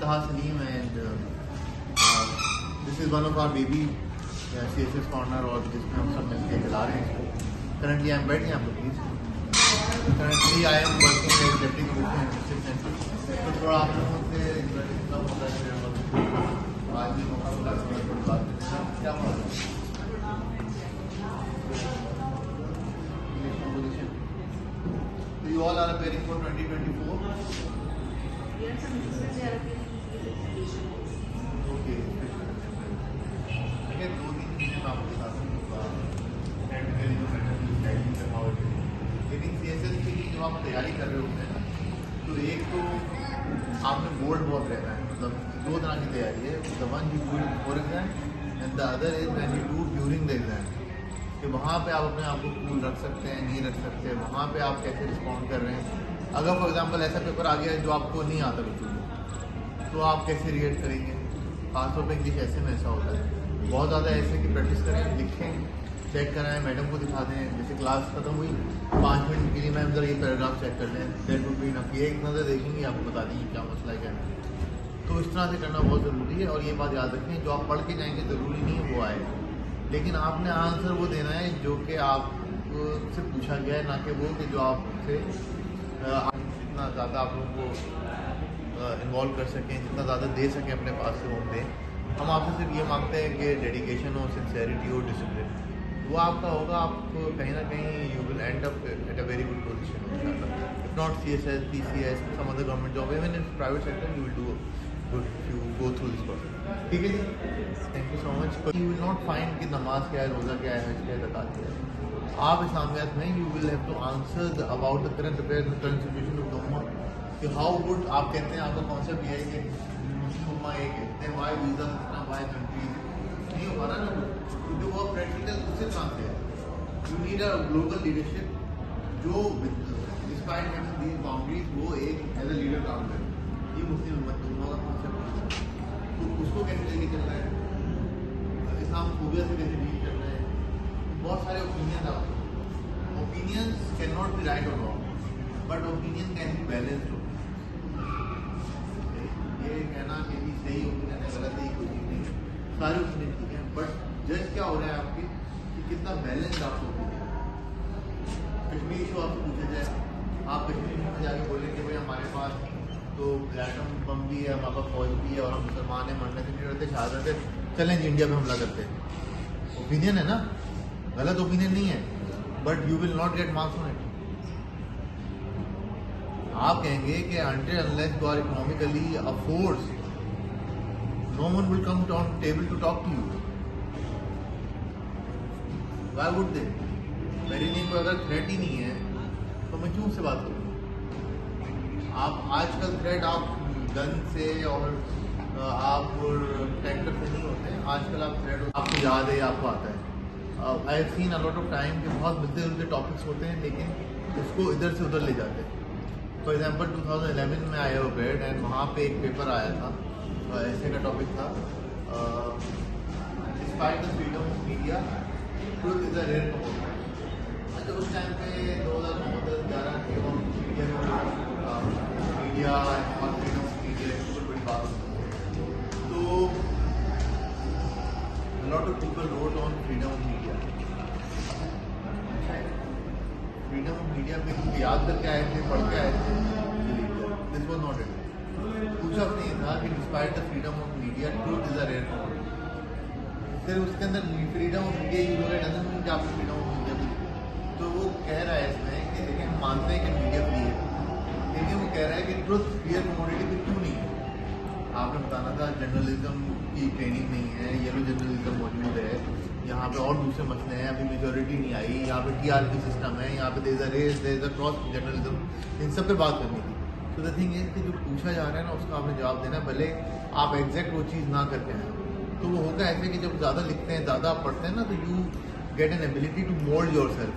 Taha Salim and this is one of our baby CSS corner और जिसमें हम सब मिलकर चला रहे हैं इसको। Currently I am बैठे यहाँ पर please. Currently I am working as deputy commissioner assistant। तो थोड़ा आप लोगों से इंटरेक्शन होता है आज भी मौका मिला थोड़ी बात क्या बात है। So you all are preparing for 2024? Yes, some business are Okay. Again, दो तीन चीजें मैं आपको बताता हूँ। लेकिन CSS की जब आप तैयारी कर रहे होते हैं ना, तो एक तो आपने बोर्ड बहुत रहना है। मतलब दो तरह की तैयारी है। The one you do before exam and the other is when you do during the exam। कि वहाँ पे आप अपने आप को कूल रख सकते हैं, नहीं रख सकते, वहाँ पे आप कैसे रिस्पॉन्ड कर रहे हैं। अगर फॉर एग्जांपल ऐसा पेपर आ गया है जो आपको नहीं आता बिल्कुल, तो आप कैसे रिएक्ट करेंगे। खासतौर पर इंग्लिश ऐसे में ऐसा होता है, बहुत ज़्यादा ऐसे कि प्रैक्टिस करें, लिखें, चेक कराएं, मैडम को दिखा दें। जैसे क्लास खत्म हुई 5 मिनट के लिए मैम ज़रा ये पैराग्राफ चेक कर लें, दैट वुड बी इनफ। ये एक नज़र देखेंगे, आपको बता देंगे क्या मसला है क्या नहीं। तो इस तरह से करना बहुत ज़रूरी है। और ये बात याद रखें, जो आप पढ़ के जाएंगे ज़रूरी नहीं है वो आए, लेकिन आपने आंसर वो देना है जो कि आपसे पूछा गया है, ना कि वो कि जो आपसे जितना ज़्यादा आप लोगों को इन्वॉल्व कर सकें, जितना ज़्यादा दे सकें अपने पास से वो दें। हम आपसे सिर्फ ये मांगते हैं कि डेडिकेशन हो, सिंसेरिटी हो, डिसिप्लिन, वो आपका होगा। आप कहीं ना कहीं you will end up at a very good position इंशाल्लाह। If not CSS, PCS, some other government job, even in private sector you will do good if you go through this process. ठीक है जी, thank you so much. You will not find कि नमाज क्या है, रोज़ा क्या है, हज क्या है, ज़कात क्या है। आप इस्लामियात में you will have to answer about the current affair, current situation of the उम्मा, कि हाउ वुड आप कहते हैं। आपका कॉन्सेप्ट ये है कि मुस्लिम उम्मा एक है, then why visa system, why countries नहीं हो पा रहा ना, क्योंकि वो प्रैक्टिकल दूसरे काम से है। You need a global leadership जो डिस्पाइट हैविंग दीज बाउंड्रीज वो एक एज अ लीडर काम करे। ये मुस्लिम उम्मत उम्मा का कॉन्सेप्ट है। तो उसको कैसे लेके चलना है, इस्लामोफोबिया से कैसे डील करना है। बहुत सारे ओपिनियन आप opinions can not be right और wrong, but opinion can be balanced. ये कहना कि भी सही ओपिनियन है, गलत है, कोई चीज़ नहीं है। सारे ओपिनियन ठीक है, बट जज क्या हो रहा है आपके कि कितना बैलेंस आपको ओपिनियन। कश्मीरी शो आपसे पूछा जाए, आप कश्मीर में जाके बोलें कि भाई हमारे पास तो एटम बम भी है, हमारे पास फौज भी है और हम मुसलमान हैं, मरने से नहीं डरते, शहादत है, चलें जी इंडिया पे हमला करते हैं। ओपिनियन है ना, गलत ओपिनियन नहीं है, but you will not get marks on it. आप कहेंगे कि until unless you are economically a force, no one will come on table to talk to you. Why would they? मेरी नहीं कोई अगर थ्रेट ही नहीं है तो मैं क्यों से बात करूँ। आप आजकल थ्रेट आप गन से और आप टैंकर से नहीं होते हैं। आजकल आप थ्रेट आपको याद है, आपको आता है। I have seen a lot of time कि बहुत मिलते जुलते टॉपिक्स होते हैं, लेकिन उसको इधर से उधर ले जाते हैं। फॉर एग्जाम्पल 2011 में आई हैव रेड एंड वहाँ पे एक पेपर आया था, ऐसे का टॉपिक था, despite the freedom of media, truth is a rare commodity. अच्छा, उस टाइम पे 2009-10-11 के मीडिया और फ्रीडम ऑफ मीडिया बहुत बड़ी बात होती है। तो lot of people road on freedom of media. Freedom of media पे कुछ याद करके आए थे, पढ़ के आए थे, दिस वाज नॉट इट। पूछा अपने ये था कि despite the freedom of media, truth is a rare commodity. फिर उसके अंदर फ्रीडम ऑफ मीडिया यूज हो गया, डजंट मीन कि आपको फ्रीडम ऑफ मीडिया भी। तो वो कह रहा है इसमें कि देखिए हम मानते हैं कि मीडिया फ्री है, लेकिन वो कह रहा है कि ट्रुथ रियल कमोडिटी भी क्यों नहीं है। आपने बताना था जर्नलिज्म की ट्रेनिंग नहीं है, येलो जर्नलिज्म मौजूद है, यहाँ पे और दूसरे मसले हैं, अभी मेजोरिटी नहीं आई, यहाँ पे TRP सिस्टम है, यहाँ पे there is a race, there is a cross journalism, इन सब पे बात करनी थी। तो द थिंग इज कि जो पूछा जा रहा है ना उसका आपने जवाब देना, भले आप एग्जैक्ट वो चीज़ ना करते हैं। तो वो होगा ऐसे कि जब ज़्यादा लिखते हैं, ज़्यादा आप पढ़ते हैं ना, तो you get an ability to mould yourself,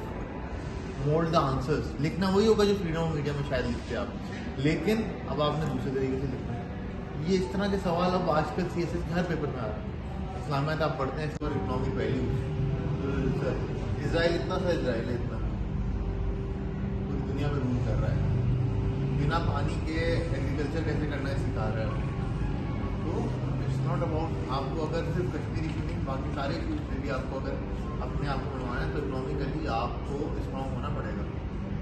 mould the answers. लिखना वही होगा जो फ्रीडम ऑफ मीडिया में शायद लिखते हैं आप, लेकिन अब आपने दूसरे तरीके से लिखना है। ये इस तरह के सवाल अब आजकल CSS के हर पेपर में आ रहे हैं। इस्लामियात आप पढ़ते हैं और इकोनॉमिक वैल्यू, इसराइल इतना सा, इसराइल है इतना, पूरी दुनिया में रूल कर रहा है, बिना पानी के एग्रीकल्चर कैसे करना है सिखा रहा है। नॉट अबाउट आपको अगर सिर्फ कश्मीरी क्यों नहीं बाकी सारे फूड में भी आपको अगर अपने आप को बनवाना है तो इकोनॉमिकली आपको स्ट्रॉन्ग होना पड़ेगा।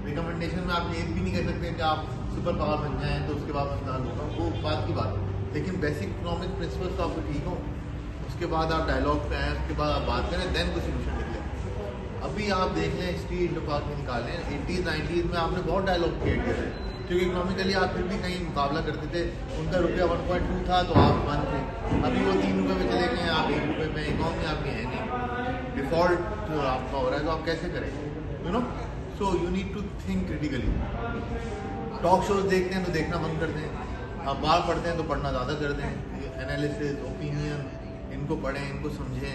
रिकमेंडेशन में आप ये भी नहीं कह सकते कि आप सुपर पावर बन जाएँ तो उसके बाद मैं सुधार दूँगा, वो बात की बात है। लेकिन बेसिक इकोनॉमिक प्रिंसिपल्स तो आपको ठीक हो, उसके बाद आप डायलॉग पे आए, उसके बाद आप बात करें, देन कुछ सोल्यूशन निकले। अभी आप देख लें हिस्ट्री इंडो पाक में निकालें 80s 90s में आपने बहुत डायलॉग क्रिएट किया है, क्योंकि इकोनॉमिकली आप फिर भी कहीं मुकाबला करते थे। उनका रुपया 1.2 था तो आप 1 थे, अभी वो 3 रुपये में चले गए, आप 1 रुपये में, इकोनॉमी आपकी है नहीं, डिफॉल्ट आपका हो रहा है, तो आप कैसे करेंगे, you know. So you need to think critically. Talk shows देखते हैं तो देखना बंद कर दें, आप बाहर पढ़ते हैं तो पढ़ना ज़्यादा कर दें। एनालिसिस, ओपिनियन, इनको पढ़ें, इनको समझें,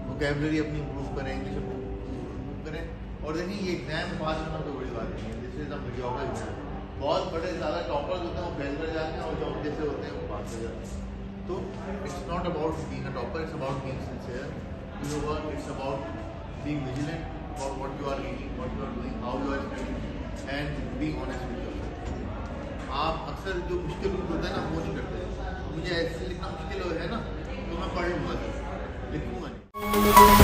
वोकैबुलरी अपनी इम्प्रूव करें, इंग्लिश इम्प्रूव करें। और देखिए ये एग्जाम पास करना कोई बड़ी बात नहीं है, this is a mediocre exam. बहुत बड़े ज़्यादा टॉपर्स होते हैं वो फेल कर जाते हैं, और जो जैसे होते हैं वो पास कर जाते हैं। तो it's not about being a topper, it's about being sincere to your work, it's about being vigilant about what you are reading, what you are doing, how you are studying, and being honest with yourself. आप अक्सर जो मुश्किल होता है ना वो नहीं करते। मुझे ऐसे लिखना मुश्किल है ना तो मैं पढ़ लूँगा, लिखूँगा नहीं।